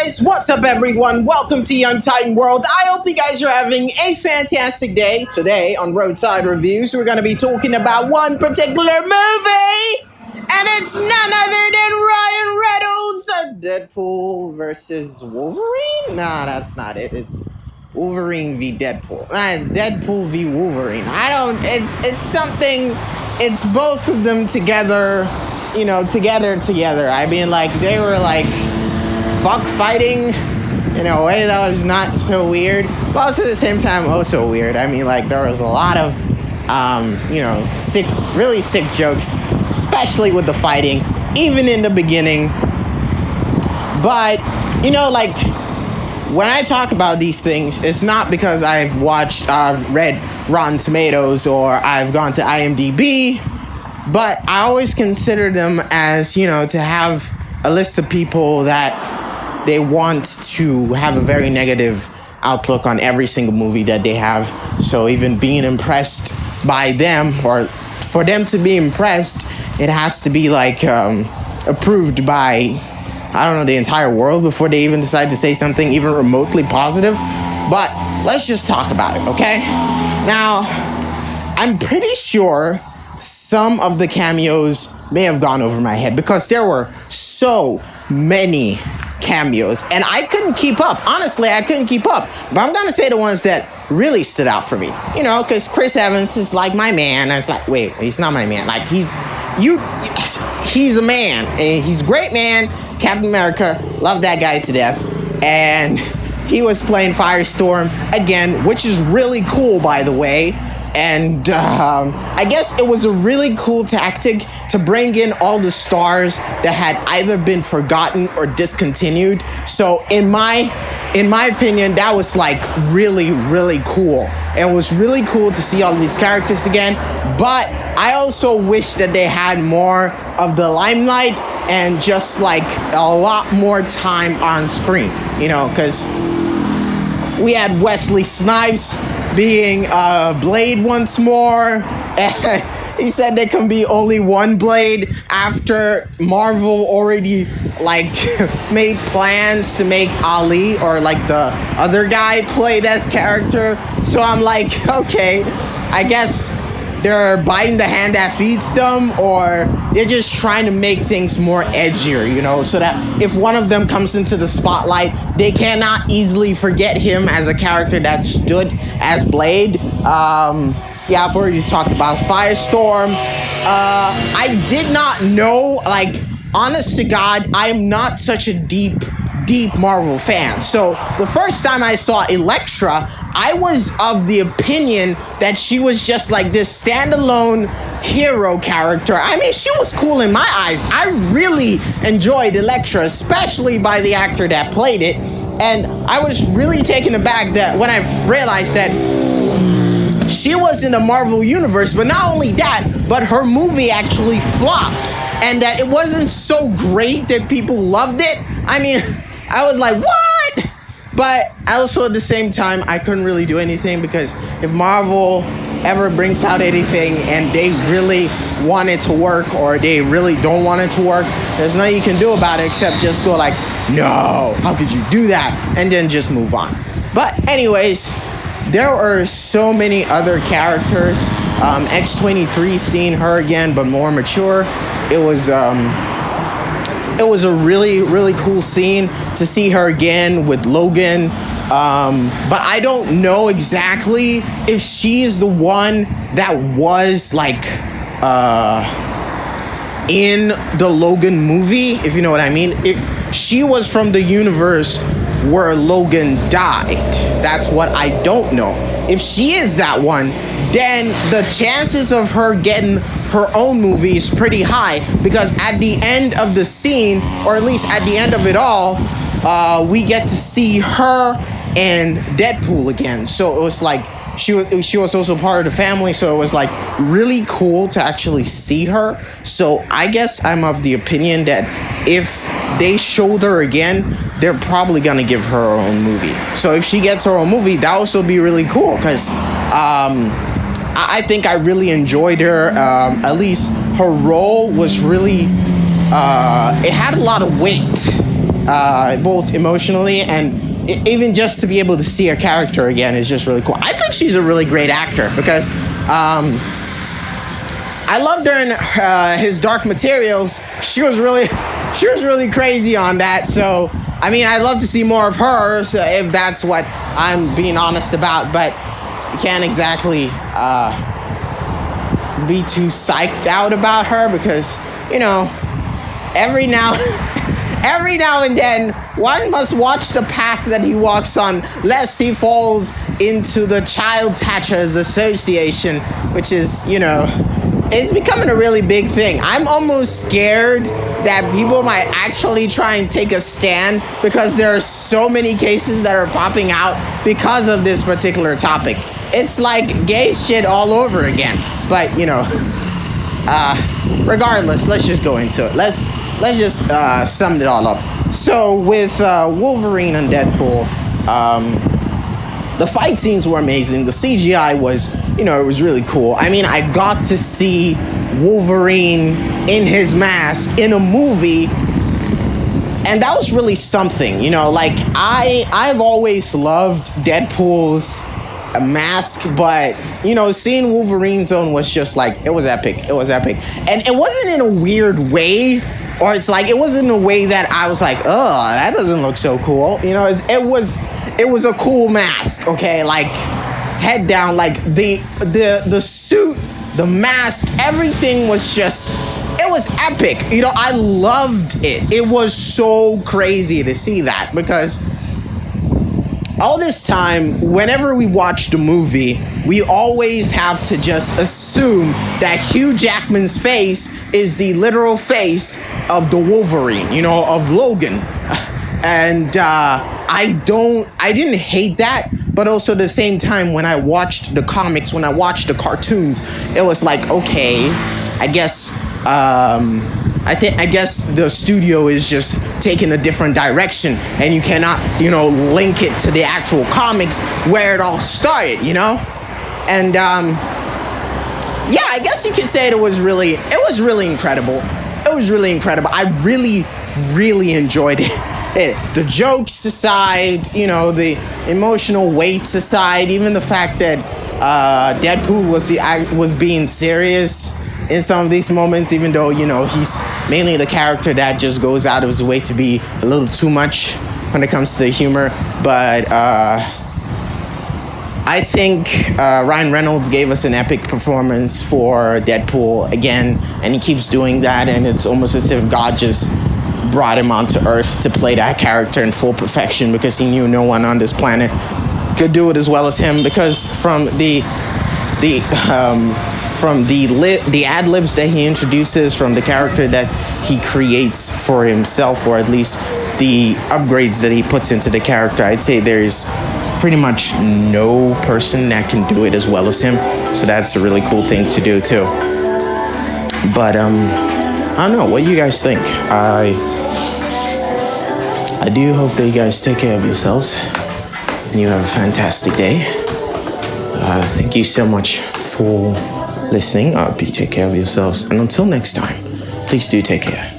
guys, what's up everyone? Welcome to Young Titan World. I hope you guys are having a fantastic day. Today on Roadside Reviews, we're going to be talking about one particular movie, and it's none other than Ryan Reynolds, Deadpool versus Wolverine? Nah, that's not it. It's Wolverine v Deadpool. It's Deadpool v Wolverine. It's something, it's both of them together, you know, together. I mean, like, they were like fuck fighting in a way that was not so weird, but also at the same time also weird. I mean, like, there was a lot of you know, really sick jokes, especially with the fighting, even in the beginning. But you know, like, when I talk about these things, it's not because I've read Rotten Tomatoes or I've gone to IMDb, but I always consider them as, you know, to have a list of people that they want to have a very negative outlook on every single movie that they have. So even being impressed by them, or for them to be impressed, it has to be like approved by, I don't know, the entire world before they even decide to say something even remotely positive. But let's just talk about it, okay? Now, I'm pretty sure some of the cameos may have gone over my head because there were so many cameos and I couldn't keep up. Honestly, I couldn't keep up. But I'm gonna say the ones that really stood out for me. You know, because Chris Evans is like my man. I was like, wait, he's not my man. Like, he's a man, and he's a great man. Captain America, love that guy to death. And he was playing Firestorm again, which is really cool, by the way. And I guess it was a really cool tactic to bring in all the stars that had either been forgotten or discontinued. So in my opinion, that was like really, really cool. It was really cool to see all of these characters again. But I also wish that they had more of the limelight and just like a lot more time on screen, you know, because we had Wesley Snipes being Blade once more. He said there can be only one Blade after Marvel already like made plans to make Ali, or like the other guy, play that character. So I'm like, okay, I guess they're biting the hand that feeds them, or they're just trying to make things more edgier, you know, so that if one of them comes into the spotlight, they cannot easily forget him as a character that stood as Blade. Yeah, I've already talked about Firestorm. I did not know, like, honest to God, I am not such a deep Marvel fan. So the first time I saw Elektra, I was of the opinion that she was just like this standalone hero character. I mean, she was cool in my eyes. I really enjoyed Elektra, especially by the actor that played it. And I was really taken aback that when I realized that she was in the Marvel universe, but not only that, but her movie actually flopped, and that it wasn't so great that people loved it. I mean, I was like, what? But also at the same time, I couldn't really do anything, because if Marvel ever brings out anything and they really want it to work, or they really don't want it to work, there's nothing you can do about it except just go like, no, how could you do that? And then just move on. But anyways, there are so many other characters. X-23, seeing her again, but more mature. It was a really, really cool scene to see her again with Logan. But I don't know exactly if she is the one that was like in the Logan movie, if you know what I mean. If she was from the universe where Logan died, that's what I don't know. If she is that one, then the chances of her getting her own movie is pretty high, because at the end of the scene, or at least at the end of it all, we get to see her and Deadpool again. So it was like she was also part of the family, so it was like really cool to actually see her. So I guess I'm of the opinion that if they showed her again, they're probably gonna give her her own movie. So if she gets her own movie, that would also be really cool, because I think I really enjoyed her. At least her role was really, it had a lot of weight. both emotionally and even just to be able to see her character again is just really cool. I think she's a really great actor because I loved her in his Dark Materials. She was really crazy on that. So I mean, I'd love to see more of her, so if that's what I'm being honest about. But you can't exactly be too psyched out about her because, you know, every now and then one must watch the path that he walks on lest he falls into the Child Tatchers Association, which is, you know, it's becoming a really big thing. I'm almost scared that people might actually try and take a stand because there are so many cases that are popping out because of this particular topic. It's like gay shit all over again. But, you know, regardless, let's just go into it. Let's just sum it all up. So with Wolverine and Deadpool, the fight scenes were amazing. The CGI was, you know, it was really cool. I mean, I got to see Wolverine in his mask in a movie, and that was really something. You know, like I've always loved Deadpool's mask, but, you know, seeing Wolverine's own was just like, it was epic. It was epic. And it wasn't in a weird way, or it's like, it wasn't in a way that I was like, oh, that doesn't look so cool. You know, it was a cool mask, okay? Like, head down, like the suit, the mask, everything was just, it was epic. You know, I loved it. It was so crazy to see that because all this time, whenever we watched a movie, we always have to just assume that Hugh Jackman's face is the literal face of the Wolverine, you know, of Logan. And I didn't hate that, but also at the same time, when I watched the comics, when I watched the cartoons, it was like, okay, I guess the studio is just taking a different direction, and you cannot, you know, link it to the actual comics where it all started, you know? And yeah, I guess you could say it was really incredible. It was really incredible. I really enjoyed it. The jokes aside, you know, the emotional weights aside, even the fact that Deadpool was being serious in some of these moments, even though, you know, he's mainly the character that just goes out of his way to be a little too much when it comes to the humor. But I think Ryan Reynolds gave us an epic performance for Deadpool again, and he keeps doing that, and it's almost as if God just brought him onto Earth to play that character in full perfection because he knew no one on this planet could do it as well as him, because from the ad libs that he introduces, from the character that he creates for himself, or at least the upgrades that he puts into the character, I'd say there's pretty much no person that can do it as well as him. So that's a really cool thing to do too. But I don't know, what do you guys think? I do hope that you guys take care of yourselves and you have a fantastic day. Thank you so much for listening. Take care of yourselves, and until next time, please do take care.